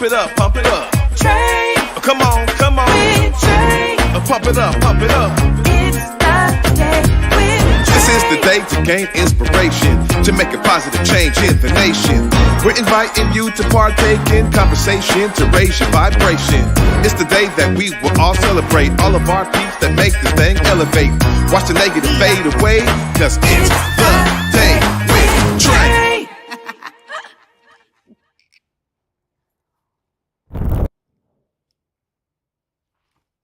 it up, pump it up. Trae. Come on, come on. With Trae. Pump it up, pump it up. It's the day with Trae. This is the day to gain inspiration, to make a positive change in the nation. We're inviting you to partake in conversation to raise your vibration. It's the day that we will all celebrate all of our peeps that make this thing elevate. Watch the negative fade away, cause it's the day with Trae.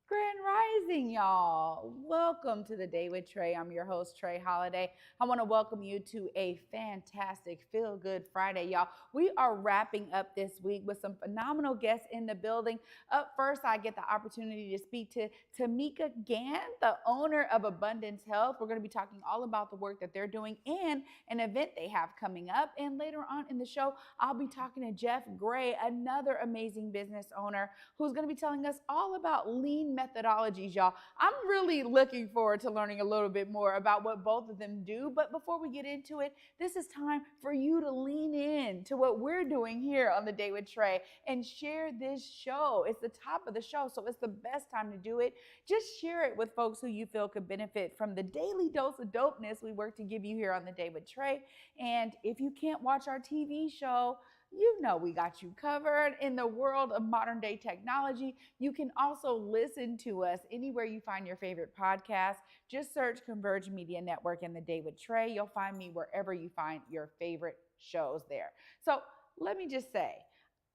Grand Rising, y'all. Welcome to the Day with Trae. I'm your host, Trae Holiday. I want to welcome you to a fantastic Feel Good Friday, y'all. We are wrapping up this week with some phenomenal guests in the building. Up first, I get the opportunity to speak to Tamica Gant, the owner of Abundance Health. We're going to be talking all about the work that they're doing and an event they have coming up. And later on in the show, I'll be talking to Jeff Gray, another amazing business owner who's going to be telling us all about Lean Methodologies, y'all. I'm really looking forward to learning a little bit more about what both of them do. But before we get into it, this is time for you to lean in to what we're doing here on the Day with Trae and share this show. It's the top of the show, so it's the best time to do it. Just share it with folks who you feel could benefit from the daily dose of dopeness we work to give you here on the Day with Trae. And if you can't watch our TV show, you know we got you covered. In the world of modern day technology, you can also listen to us anywhere you find your favorite podcast. Just search Converge Media Network and the Day with Trae. You'll find me wherever you find your favorite shows there. So let me just say,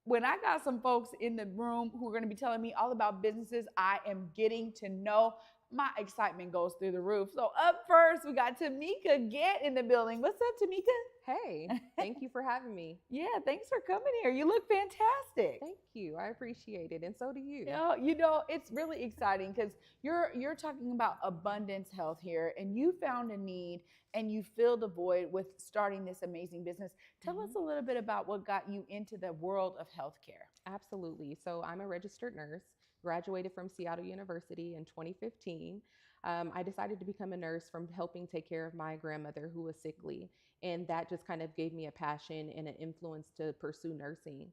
when I got some folks in the room who are going to be telling me all about businesses I am getting to know, my excitement goes through the roof. So up first, we got Tamica Gant in the building. What's up, Tamica? Hey, thank you for having me. Yeah, thanks for coming here. You look fantastic. Thank you. I appreciate it. And so do you. You know, it's really exciting because you're talking about abundance health here, and you found a need and you filled a void with starting this amazing business. Tell us a little bit about what got you into the world of healthcare. Absolutely. So I'm a registered nurse, graduated from Seattle University in 2015. I decided to become a nurse from helping take care of my grandmother who was sickly. And that just kind of gave me a passion and an influence to pursue nursing.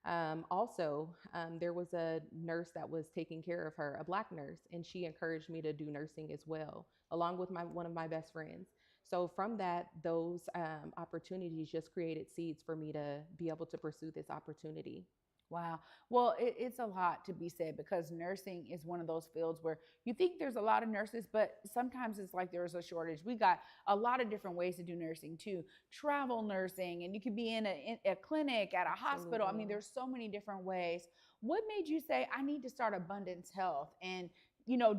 There was a nurse that was taking care of her, a Black nurse, and she encouraged me to do nursing as well, along with one of my best friends. So from that, those opportunities just created seeds for me to be able to pursue this opportunity. Wow. Well, it's a lot to be said because nursing is one of those fields where you think there's a lot of nurses, but sometimes it's like there's a shortage. We got a lot of different ways to do nursing too. Travel nursing, and you could be in a clinic, at a hospital. I mean, there's so many different ways. What made you say, I need to start Abundance Health and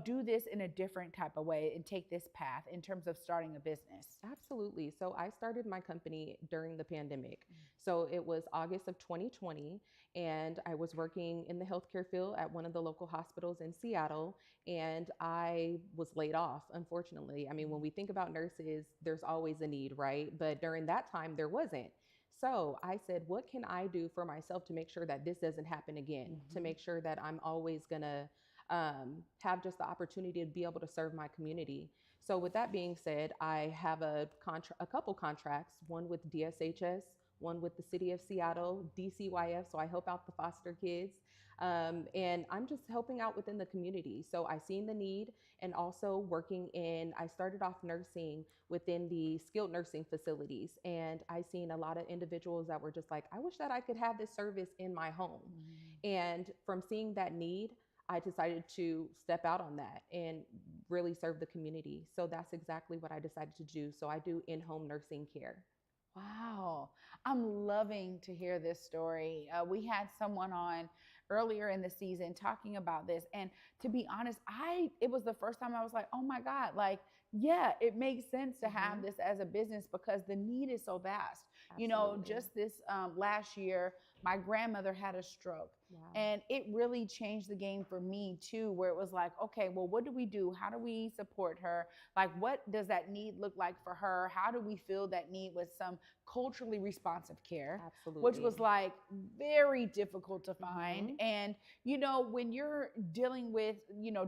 do this in a different type of way and take this path in terms of starting a business? Absolutely. So I started my company during the pandemic. So it was August of 2020, and I was working in the healthcare field at one of the local hospitals in Seattle, and I was laid off, unfortunately. I mean, when we think about nurses, there's always a need, right? But during that time, there wasn't. So I said, what can I do for myself to make sure that this doesn't happen again, to make sure that I'm always gonna have just the opportunity to be able to serve my community. So with that being said, I have a couple contracts, one with DSHS, one with the city of Seattle, DCYF. So I help out the foster kids. And I'm just helping out within the community. So I seen the need, and also I started off nursing within the skilled nursing facilities. And I seen a lot of individuals that were just like, I wish that I could have this service in my home. And from seeing that need, I decided to step out on that and really serve the community. So that's exactly what I decided to do. So I do in-home nursing care. Wow. I'm loving to hear this story. We had someone on earlier in the season talking about this. And to be honest, it was the first time I was like, oh my God, like, yeah, it makes sense to have this as a business because the need is so vast. Absolutely. Just this last year, my grandmother had a stroke. Wow. And it really changed the game for me too, where it was like, okay, well, what do we do? How do we support her? Like, what does that need look like for her? How do we fill that need with some culturally responsive care? Absolutely. Which was like very difficult to find. And, when you're dealing with,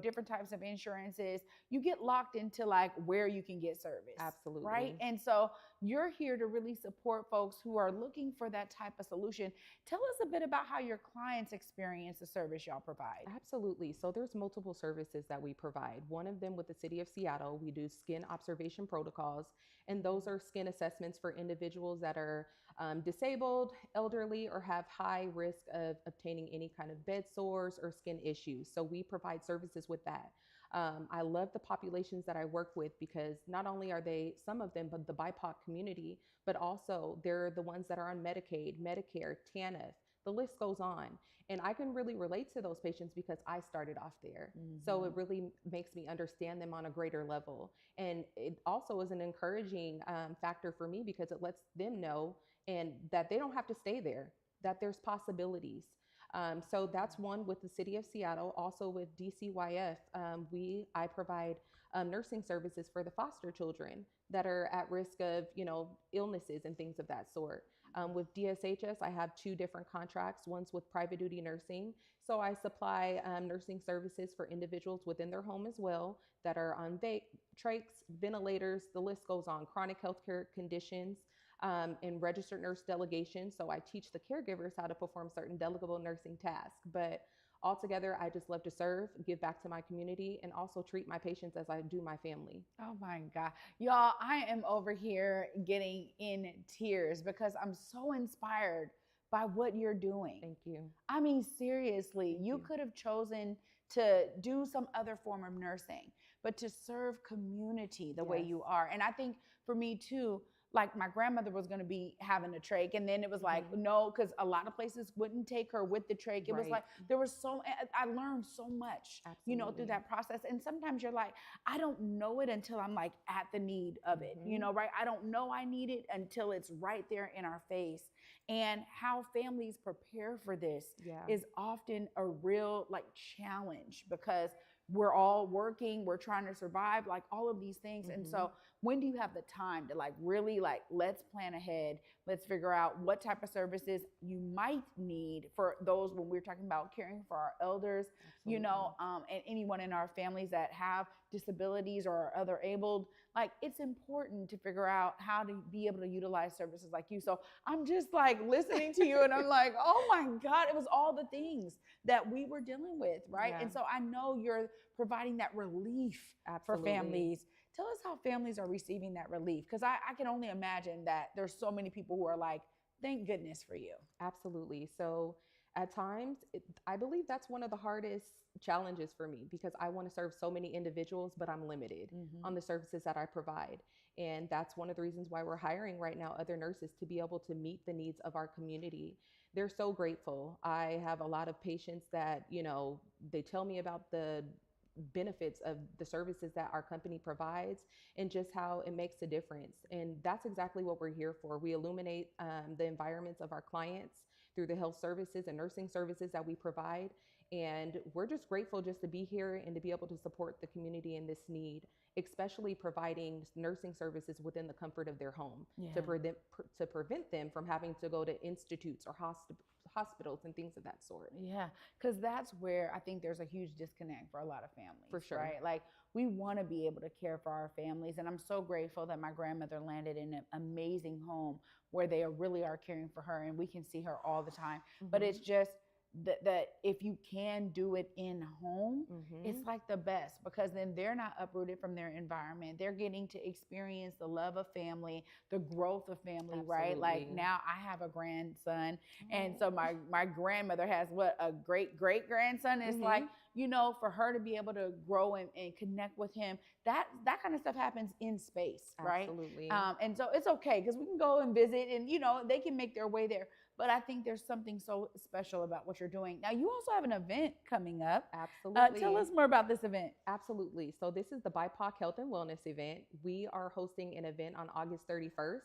different types of insurances, you get locked into like, where you can get service. Absolutely. Right. And so you're here to really support folks who are looking for that type of solution. Tell us a bit about how your clients experience the service y'all provide. Absolutely. So there's multiple services that we provide. One of them with the city of Seattle, we do skin observation protocols, and those are skin assessments for individuals that are disabled, elderly, or have high risk of obtaining any kind of bed sores or skin issues. So we provide services with that. I love the populations that I work with because not only are they, some of them, but the BIPOC community, but also they're the ones that are on Medicaid, Medicare, TANF. The list goes on. And I can really relate to those patients because I started off there. So it really makes me understand them on a greater level. And it also is an encouraging factor for me because it lets them know and that they don't have to stay there, that there's possibilities. So that's one with the city of Seattle. Also with DCYF, I provide nursing services for the foster children that are at risk of, illnesses and things of that sort. With DSHS, I have 2 different contracts. One's with private duty nursing. So I supply nursing services for individuals within their home as well that are on trachs, ventilators, the list goes on, chronic healthcare conditions, and registered nurse delegation. So I teach the caregivers how to perform certain delegable nursing tasks. But altogether, I just love to serve, give back to my community, and also treat my patients as I do my family. Oh my God. Y'all, I am over here getting in tears because I'm so inspired by what you're doing. Thank you. I mean, seriously, you could have chosen to do some other form of nursing, but to serve community the way you are. And I think for me too, like my grandmother was going to be having a trach, and then it was like, no, because a lot of places wouldn't take her with the trach. It was like, there was I learned so much, through that process. And sometimes you're like, I don't know it until I'm like at the need of it, right? I don't know I need it until it's right there in our face. And how families prepare for this is often a real like challenge because we're all working, we're trying to survive, like all of these things. And so when do you have the time to like really like, let's plan ahead, let's figure out what type of services you might need for those when we're talking about caring for our elders, and anyone in our families that have disabilities or are other abled. Like it's important to figure out how to be able to utilize services like you. So I'm just like listening to you and I'm like, oh my God, it was all the things that we were dealing with, right? And so I know you're providing that relief for families. Tell us how families are receiving that relief, because I can only imagine that there's so many people who are like, thank goodness for you. Absolutely. So at times, I believe that's one of the hardest challenges for me because I want to serve so many individuals, but I'm limited on the services that I provide. And that's one of the reasons why we're hiring right now other nurses to be able to meet the needs of our community. They're so grateful. I have a lot of patients that, they tell me about the benefits of the services that our company provides and just how it makes a difference. And that's exactly what we're here for. We illuminate the environments of our clients through the health services and nursing services that we provide. And we're just grateful just to be here and to be able to support the community in this need, especially providing nursing services within the comfort of their home to prevent them from having to go to institutes or hospitals and things of that sort. Yeah, because that's where I think there's a huge disconnect for a lot of families. For sure. Right? Like we want to be able to care for our families. And I'm so grateful that my grandmother landed in an amazing home where they really are caring for her and we can see her all the time. But it's just that if you can do it in home, it's like the best, because then they're not uprooted from their environment. They're getting to experience the love of family, the growth of family, right? Like now I have a grandson. And so my grandmother has a great grandson. It's like, for her to be able to grow and connect with him, that kind of stuff happens in space, right? Absolutely. And so it's okay because we can go and visit and, they can make their way there. But I think there's something so special about what you're doing. Now, you also have an event coming up. Absolutely. Tell us more about this event. Absolutely. So this is the BIPOC Health and Wellness event. We are hosting an event on August 31st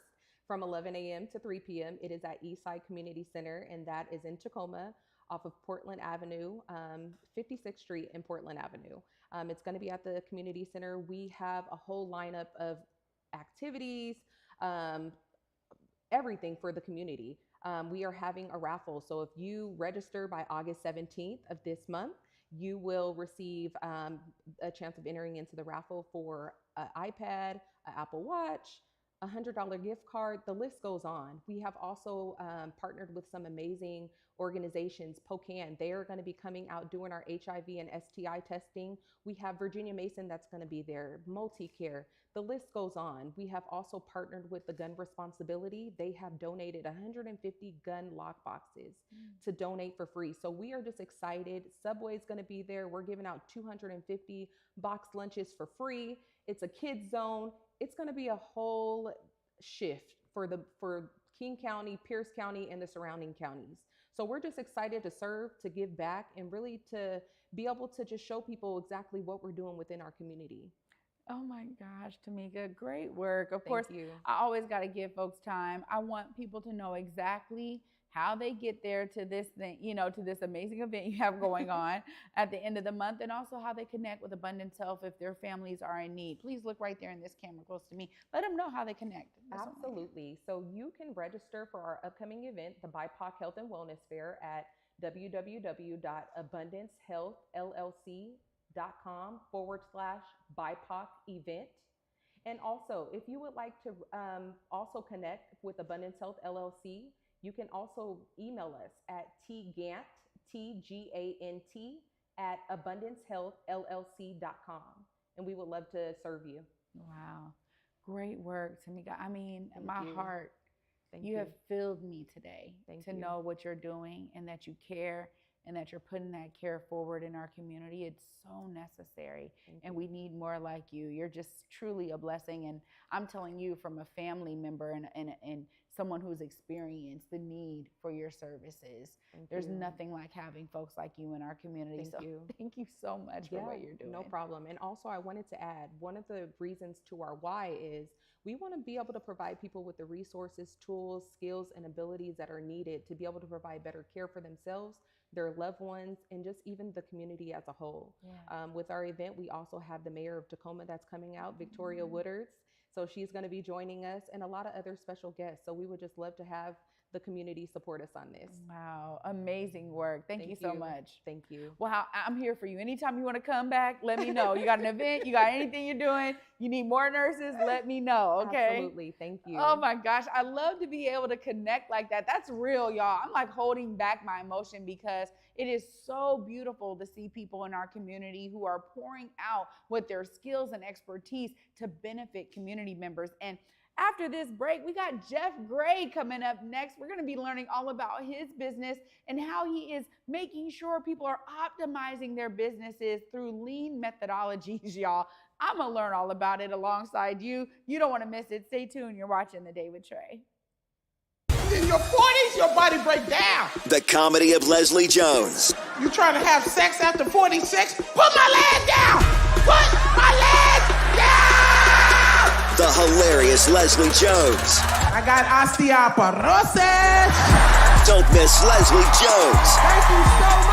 from 11 a.m. to 3 p.m. It is at Eastside Community Center, and that is in Tacoma off of Portland Avenue, 56th Street and Portland Avenue. It's going to be at the community center. We have a whole lineup of activities, everything for the community. We are having a raffle. So if you register by August 17th of this month, you will receive a chance of entering into the raffle for an iPad, an Apple Watch, a $100 gift card. The list goes on. We have also partnered with some amazing organizations. POCAN, they are going to be coming out doing our HIV and STI testing. We have Virginia Mason that's going to be there, Multicare. The list goes on. We have also partnered with the Gun Responsibility. They have donated 150 gun lock boxes to donate for free. So we are just excited. Subway's going to be there. We're giving out 250 box lunches for free. It's a kids zone. It's going to be a whole shift for King County, Pierce County, and the surrounding counties. So we're just excited to serve, to give back, and really to be able to just show people exactly what we're doing within our community. Oh my gosh, Tamica, great work. Of course, Thank you. I always got to give folks time. I want people to know exactly how they get there to this thing, to this amazing event you have going on at the end of the month, and also how they connect with Abundance Health if their families are in need. Please look right there in this camera close to me. Let them know how they connect. Absolutely. So you can register for our upcoming event, the BIPOC Health and Wellness Fair, at www.abundancehealthllc.com/BIPOC event. And also, if you would like to also connect with Abundance Health LLC, you can also email us at tgant, TGANT, at abundancehealthllc.com. And we would love to serve you. Wow. Great work, Tamica. I mean, Thank my you. heart, you have filled me today to know what you're doing and that you care and that you're putting that care forward in our community. It's so necessary, and we need more like you. You're just truly a blessing, and I'm telling you from a family member and someone who's experienced the need for your services. There's nothing like having folks like you in our community. Thank you so much for what you're doing. No problem. And also, I wanted to add, one of the reasons to our why is we want to be able to provide people with the resources, tools, skills, and abilities that are needed to be able to provide better care for themselves, their loved ones, and just even the community as a whole. With our event, we also have the mayor of Tacoma that's coming out, Victoria Woodards. So she's going to be joining us, and a lot of other special guests. So we would just love to have the community support us on this. Wow, amazing work. Thank you so much. Thank you. Well, I'm here for you. Anytime you want to come back, let me know. You got an event, you got anything you're doing, you need more nurses, let me know, okay? Absolutely, thank you. Oh my gosh, I love to be able to connect like that. That's real, y'all. I'm like holding back my emotion because it is so beautiful to see people in our community who are pouring out with their skills and expertise to benefit community members. And after this break, we got Jeff Gray coming up next. We're going to be learning all about his business and how he is making sure people are optimizing their businesses through Lean Methodologies, y'all. I'm going to learn all about it alongside you. You don't want to miss it. Stay tuned. You're watching The Day with Trae. In your 40s, your body break down. The comedy of Leslie Jones. You trying to have sex after 46? Put my leg down! Put my leg down! The hilarious Leslie Jones. I got osteoporosis. Don't miss Leslie Jones. Thank you so much.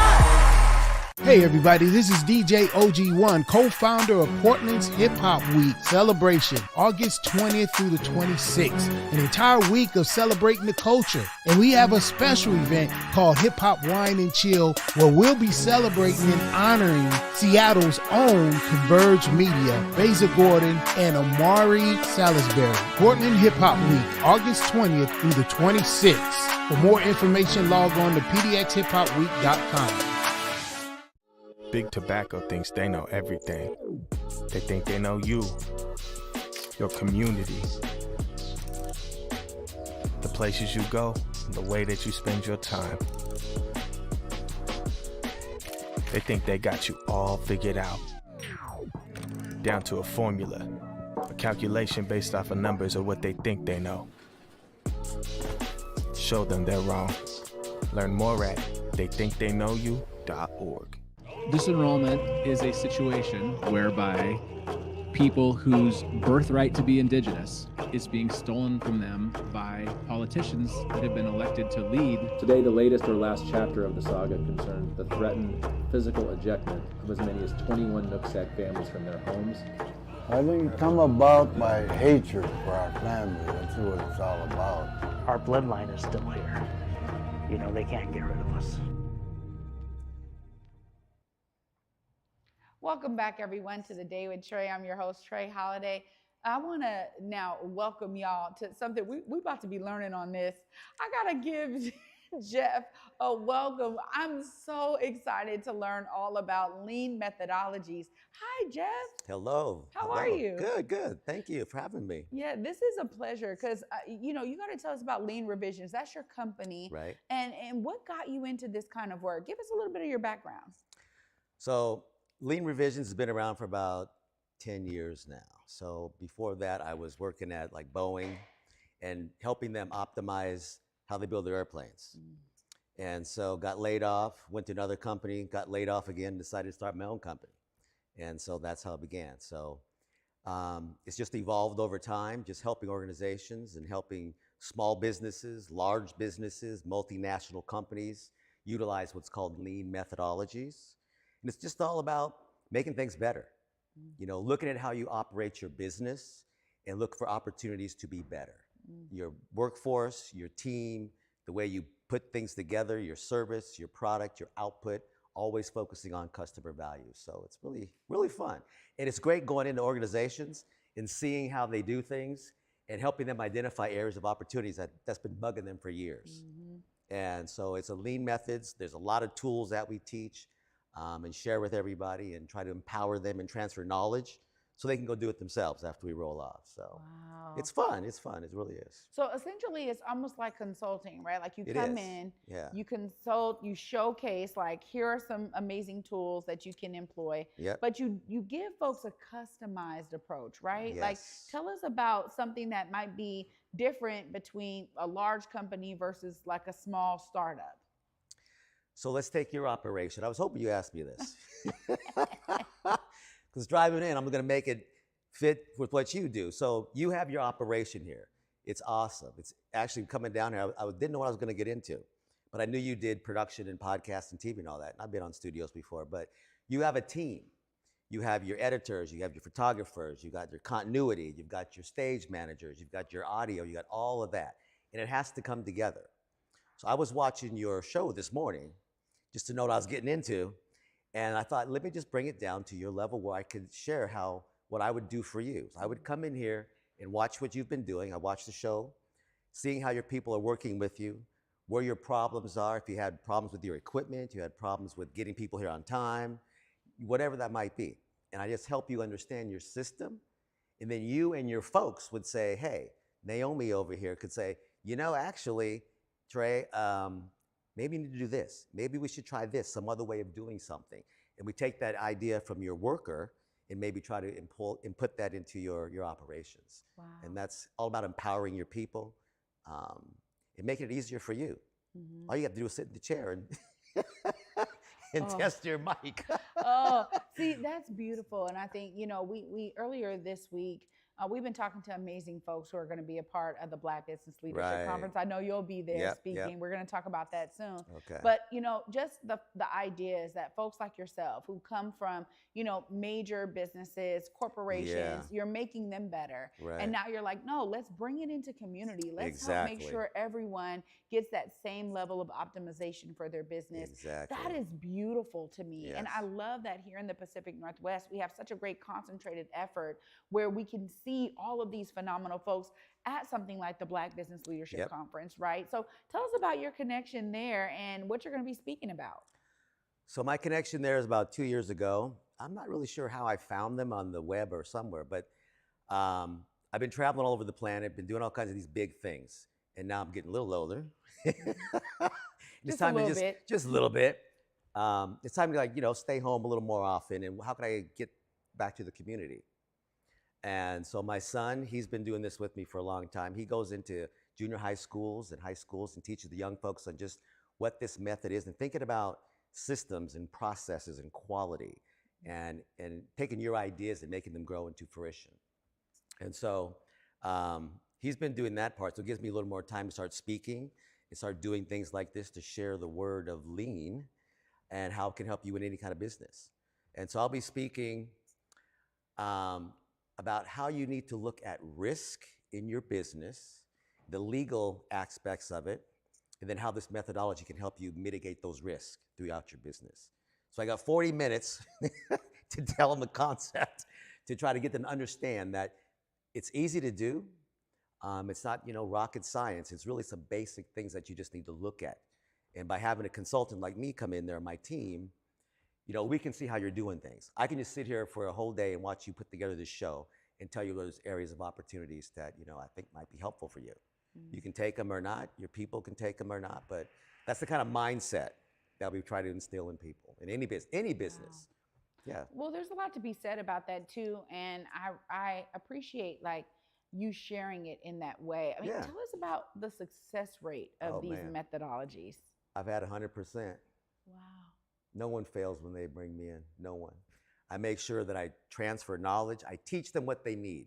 Hey everybody, this is DJ OG1, co-founder of Portland's Hip Hop Week celebration, August 20th through the 26th. An entire week of celebrating the culture. And we have a special event called Hip Hop Wine and Chill, where we'll be celebrating and honoring Seattle's own Converge Media, Beza Gordon, and Amari Salisbury. Portland Hip Hop Week, August 20th through the 26th. For more information, log on to pdxhiphopweek.com. Big Tobacco thinks they know everything. They think they know you, your community, the places you go, and the way that you spend your time. They think they got you all figured out, down to a formula, a calculation based off of numbers of what they think they know. Show them they're wrong. Learn more at theythinktheyknowyou.org. Disenrollment is a situation whereby people whose birthright to be indigenous is being stolen from them by politicians that have been elected to lead. Today, the latest or last chapter of the saga concerns the threatened physical ejectment of as many as 21 Nooksack families from their homes. I think it come about by hatred for our family. That's what it's all about. Our bloodline is still here. You know, they can't get rid of us. Welcome back, everyone, to the Day with Trae. I'm your host, Trae Holiday. I want to now welcome y'all to something we about to be learning on this. I got to give Jeff a welcome. I'm so excited to learn all about Lean Methodologies. Hi, Jeff. Hello. How are you? Good, good. Thank you for having me. Yeah, this is a pleasure because, you got to tell us about Lean Revisions. That's your company. Right. And what got you into this kind of work? Give us a little bit of your background. So Lean Revisions has been around for about 10 years now. So before that, I was working at like Boeing and helping them optimize how they build their airplanes. And so got laid off, went to another company, got laid off again, decided to start my own company. And so that's how it began. So it's just evolved over time, just helping organizations and helping small businesses, large businesses, multinational companies utilize what's called Lean Methodologies. And it's just all about making things better. Looking at how you operate your business and look for opportunities to be better. Your workforce, your team, the way you put things together, your service, your product, your output, always focusing on customer value. So it's really, really fun. And it's great going into organizations and seeing how they do things and helping them identify areas of opportunities that's been bugging them for years. And so it's a lean methods. There's a lot of tools that we teach and share with everybody and try to empower them and transfer knowledge so they can go do it themselves after we roll off. So it's fun. It's fun. It really is. So essentially, it's almost like consulting, right? Like you come in, you consult, you showcase, like, here are some amazing tools that you can employ. But you give folks a customized approach, right? Like, tell us about something that might be different between a large company versus like a small startup. So let's take your operation. I was hoping you asked me this. Because driving in, I'm going to make it fit with what you do. So you have your operation here. It's awesome. It's actually coming down here. I didn't know what I was going to get into, but I knew you did production and podcast and TV and all that. And I've been on studios before, but you have a team. You have your editors, you have your photographers, you got your continuity, you've got your stage managers, you've got your audio, you got all of that. And it has to come together. So I was watching your show this morning just to know what I was getting into. And I thought, let me just bring it down to your level where I could share what I would do for you. So I would come in here and watch what you've been doing. I watch the show, seeing how your people are working with you, where your problems are, if you had problems with your equipment, you had problems with getting people here on time, whatever that might be. And I just help you understand your system. And then you and your folks would say, hey, Naomi over here could say, actually, Trae, maybe you need to do this. Maybe we should try this, some other way of doing something. And we take that idea from your worker and maybe try to input that into your operations. Wow. And that's all about empowering your people and making it easier for you. All you have to do is sit in the chair and test your mic. See, that's beautiful. And I think, we earlier this week, we've been talking to amazing folks who are going to be a part of the Black Business Leadership Conference. I know you'll be there speaking. We're going to talk about that soon. Okay. But, just the idea is that folks like yourself who come from, major businesses, corporations, you're making them better. Right. And now you're like, no, let's bring it into community. Let's help make sure everyone gets that same level of optimization for their business. Exactly. That is beautiful to me. Yes. And I love that here in the Pacific Northwest, we have such a great concentrated effort where we can see all of these phenomenal folks at something like the Black Business Leadership Conference, right? So tell us about your connection there and what you're going to be speaking about. So my connection there is about 2 years ago. I'm not really sure how I found them on the web or somewhere, but I've been traveling all over the planet, been doing all kinds of these big things. And now I'm getting a little older. Just a little bit. Just a little bit. It's time to stay home a little more often. And how can I get back to the community? And so my son, he's been doing this with me for a long time. He goes into junior high schools and teaches the young folks on just what this method is and thinking about systems and processes and quality and taking your ideas and making them grow into fruition. And so he's been doing that part. So it gives me a little more time to start speaking and start doing things like this to share the word of lean and how it can help you in any kind of business. And so I'll be speaking about how you need to look at risk in your business, the legal aspects of it, and then how this methodology can help you mitigate those risks throughout your business. So I got 40 minutes to tell them the concept, to try to get them to understand that it's easy to do. It's not, rocket science. It's really some basic things that you just need to look at. And by having a consultant like me come in there, my team, we can see how you're doing things. I can just sit here for a whole day and watch you put together this show and tell you those areas of opportunities that, I think might be helpful for you. Mm-hmm. You can take them or not. Your people can take them or not. But that's the kind of mindset that we try to instill in people in any business. Wow. Yeah. Well, there's a lot to be said about that too. And I appreciate you sharing it in that way. I mean, tell us about the success rate of these methodologies. I've had 100%. Wow. No one fails when they bring me in, no one. I make sure that I transfer knowledge. I teach them what they need.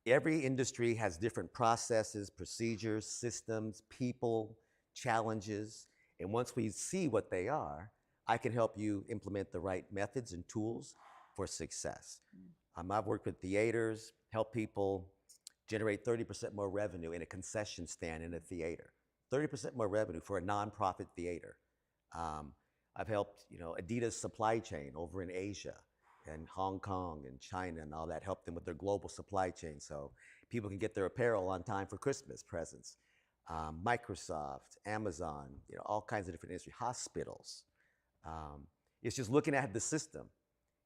Every industry has different processes, procedures, systems, people, challenges. And once we see what they are, I can help you implement the right methods and tools for success. I've worked with theaters, help people generate 30% more revenue in a concession stand in a theater. 30% more revenue for a nonprofit theater. I've helped, Adidas supply chain over in Asia and Hong Kong and China and all that, help them with their global supply chain so people can get their apparel on time for Christmas presents. Microsoft, Amazon, all kinds of different industries, hospitals. It's just looking at the system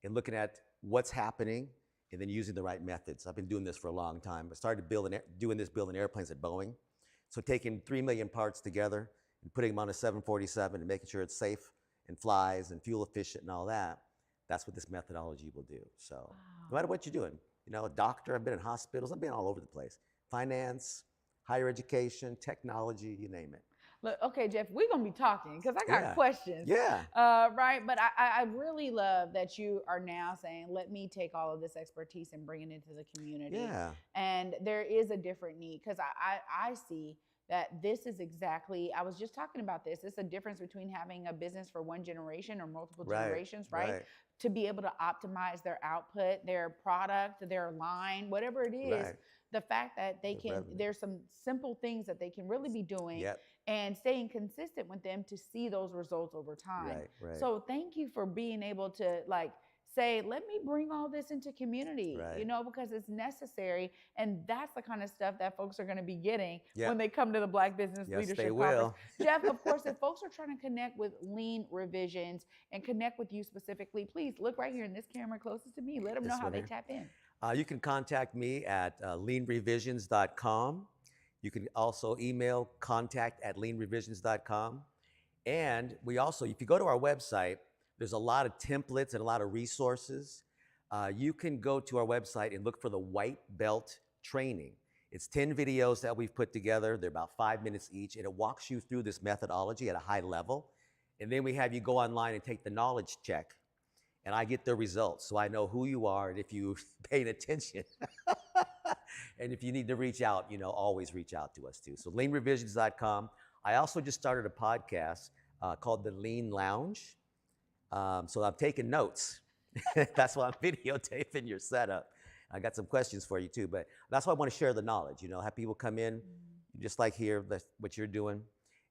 and looking at what's happening and then using the right methods. I've been doing this for a long time. I started building airplanes at Boeing. So taking 3 million parts together and putting them on a 747 and making sure it's safe and flies and fuel efficient and all that, that's what this methodology will do. So no matter what you're doing, a doctor, I've been in hospitals, I've been all over the place. Finance, higher education, technology, you name it. Look, okay, Jeff, we're going to be talking because I got questions. Yeah. Right. But I really love that you are now saying, let me take all of this expertise and bring it into the community. Yeah. And there is a different need because I see that this is exactly, I was just talking about this. It's a difference between having a business for one generation or multiple generations, right? To be able to optimize their output, their product, their line, whatever it is. Right. The fact that they can, there's some simple things that they can really be doing and staying consistent with them to see those results over time. Right. So thank you for being able to say, let me bring all this into community, because it's necessary. And that's the kind of stuff that folks are going to be getting when they come to the Black Business Leadership Conference. Jeff, of course, if folks are trying to connect with Lean Revisions and connect with you specifically, please look right here in this camera closest to me. Let them know how they tap in. You can contact me at leanrevisions.com. You can also email contact@leanrevisions.com. And we also, if you go to our website, there's a lot of templates and a lot of resources. You can go to our website and look for the White Belt Training. It's 10 videos that we've put together. They're about 5 minutes each, and it walks you through this methodology at a high level. And then we have you go online and take the knowledge check. And I get the results, so I know who you are and if you're paying attention. And if you need to reach out, always reach out to us too. So leanrevisions.com. I also just started a podcast called The Lean Lounge. So I'm taking notes. That's why I'm videotaping your setup. I got some questions for you too, but that's why I want to share the knowledge, have people come in, just like here, that's what you're doing,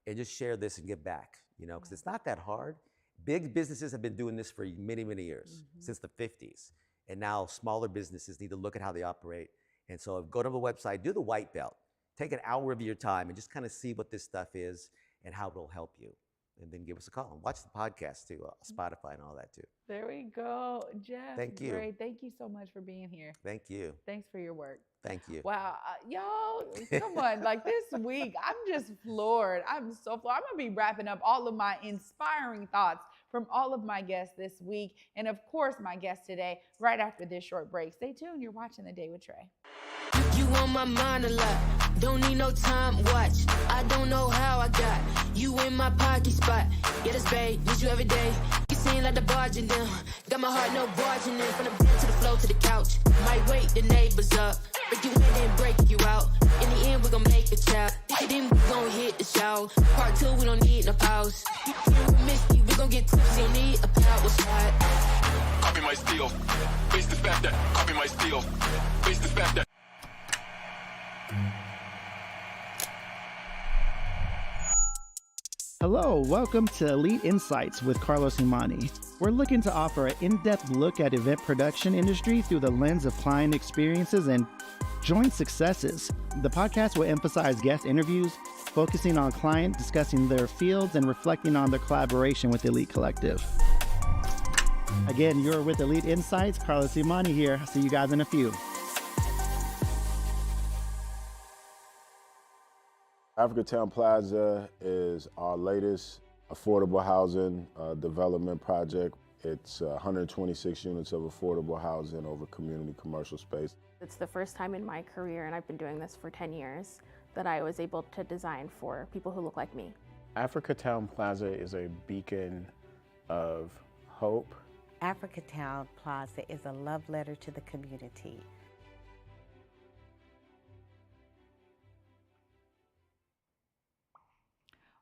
and just share this and give back, because it's not that hard. Big businesses have been doing this for many, many years, since the 50s. And now smaller businesses need to look at how they operate. And so go to the website, do the White Belt, take an hour of your time and just kind of see what this stuff is and how it'll help you. And then give us a call and watch the podcast too, Spotify and all that too. There we go. Jeff, thank you. Great. Thank you so much for being here. Thank you. Thanks for your work. Thank you. Wow. Y'all, come on. This week, I'm just floored. I'm so floored. I'm going to be wrapping up all of my inspiring thoughts from all of my guests this week. And of course, my guest today, right after this short break. Stay tuned. You're watching The Day with Trae. You on my mind a lot. Don't need no time watch. I don't know how I got you in my pocket spot. Yeah, that's babe. Need you every day. You seem like the barging down. Got my heart no barging in. From the bed to the floor to the couch. Might wake the neighbors up. Break you in and break you out. In the end, we gon' make a child. Then we gon' hit the show. Part 2, we don't need no pause. We miss you, we gon' get tipsy. Don't need a power shot. Copy my steel. Face the fact that. Copy my steel. Face the fact that. Hello, welcome to Elite Insights with Carlos Humani. We're looking to offer an in-depth look at event production industry through the lens of client experiences and joint successes. The podcast will emphasize guest interviews, focusing on client, discussing their fields, and reflecting on their collaboration with Elite Collective. Again, you're with Elite Insights. Carlos Humani here. See you guys in a few. Africatown Plaza is our latest affordable housing development project. It's 126 units of affordable housing over community commercial space. It's the first time in my career, and I've been doing this for 10 years, that I was able to design for people who look like me. Africatown Plaza is a beacon of hope. Africatown Plaza is a love letter to the community.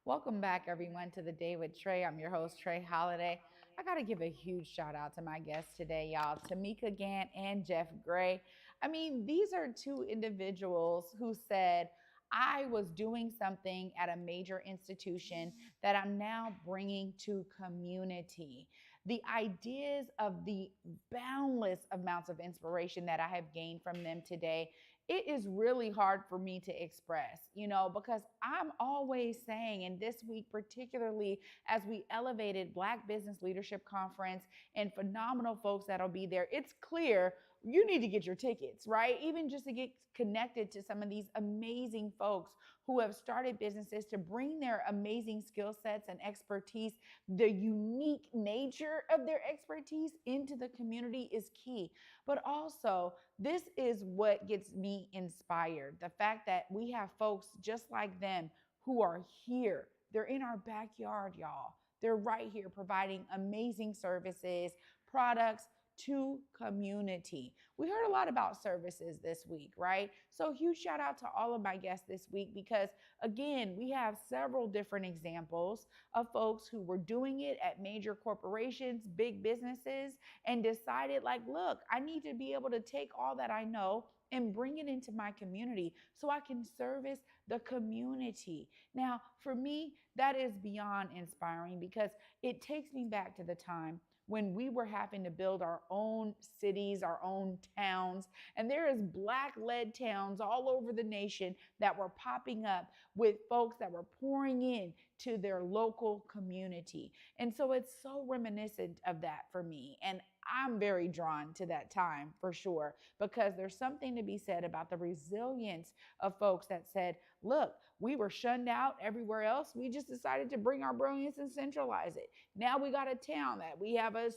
Welcome back, everyone, to The Day with Trae. I'm your host, Trae Holiday. I got to give a huge shout out to my guests today, y'all, Tamica Gant and Jeff Gray. I mean, these are two individuals who said, I was doing something at a major institution that I'm now bringing to community. The ideas of the boundless amounts of inspiration that I have gained from them today, it is really hard for me to express, because I'm always saying, and this week particularly as we elevated Black Business Leadership Conference and phenomenal folks that'll be there, it's clear you need to get your tickets, right? Even just to get connected to some of these amazing folks who have started businesses to bring their amazing skill sets and expertise, the unique nature of their expertise into the community is key. But also, this is what gets me inspired. The fact that we have folks just like them who are here. They're in our backyard, y'all. They're right here providing amazing services, products, to community. We heard a lot about services this week, right? So huge shout out to all of my guests this week because, again, we have several different examples of folks who were doing it at major corporations, big businesses, and decided look, I need to be able to take all that I know and bring it into my community so I can service the community. Now, for me, that is beyond inspiring because it takes me back to the time when we were having to build our own cities, our own towns, and there is Black-led towns all over the nation that were popping up with folks that were pouring in to their local community. And so it's so reminiscent of that for me. And I'm very drawn to that time for sure, because there's something to be said about the resilience of folks that said, look, we were shunned out everywhere else. We just decided to bring our brilliance and centralize it. Now we got a town that we have a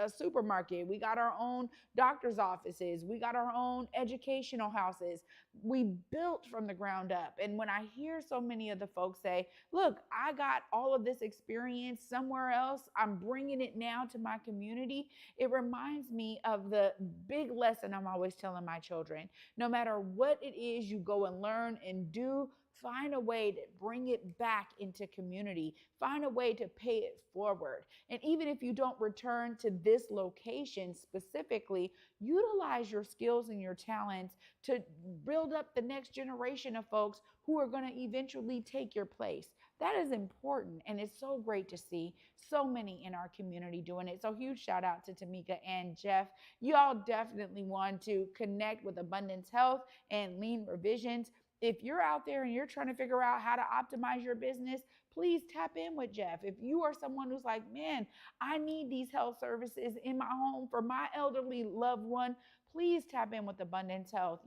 supermarket. We got our own doctor's offices. We got our own educational houses. We built from the ground up. And when I hear so many of the folks say, look, I got all of this experience somewhere else, I'm bringing it now to my community, it reminds me of the big lesson I'm always telling my children. No matter what it is you go and learn and do, find a way to bring it back into community. Find a way to pay it forward. And even if you don't return to this location specifically, utilize your skills and your talents to build up the next generation of folks who are going to eventually take your place. That is important, and it's so great to see so many in our community doing it. So huge shout out to Tamica and Jeff. You all definitely want to connect with Abundance Health and Lean Revisions. If you're out there and you're trying to figure out how to optimize your business, please tap in with Jeff. If you are someone who's like, man, I need these health services in my home for my elderly loved one, please tap in with Abundance Health.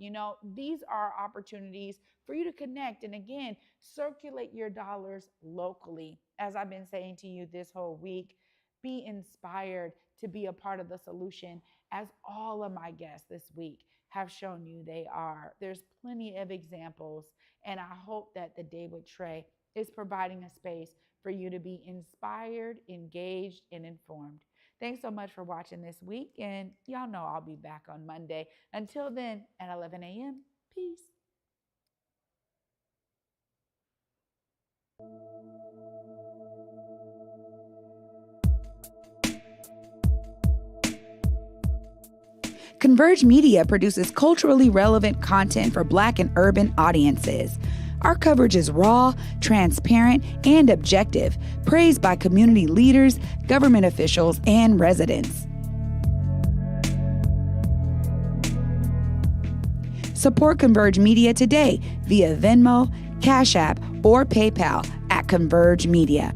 These are opportunities for you to connect. And again, circulate your dollars locally. As I've been saying to you this whole week, be inspired to be a part of the solution, as all of my guests this week have shown you they are. There's plenty of examples, and I hope that the Day with Trae is providing a space for you to be inspired, engaged, and informed. Thanks so much for watching this week, and y'all know I'll be back on Monday. Until then, at 11 a.m., peace. Converge Media produces culturally relevant content for Black and urban audiences. Our coverage is raw, transparent, and objective, praised by community leaders, government officials, and residents. Support Converge Media today via Venmo, Cash App, or PayPal at Converge Media.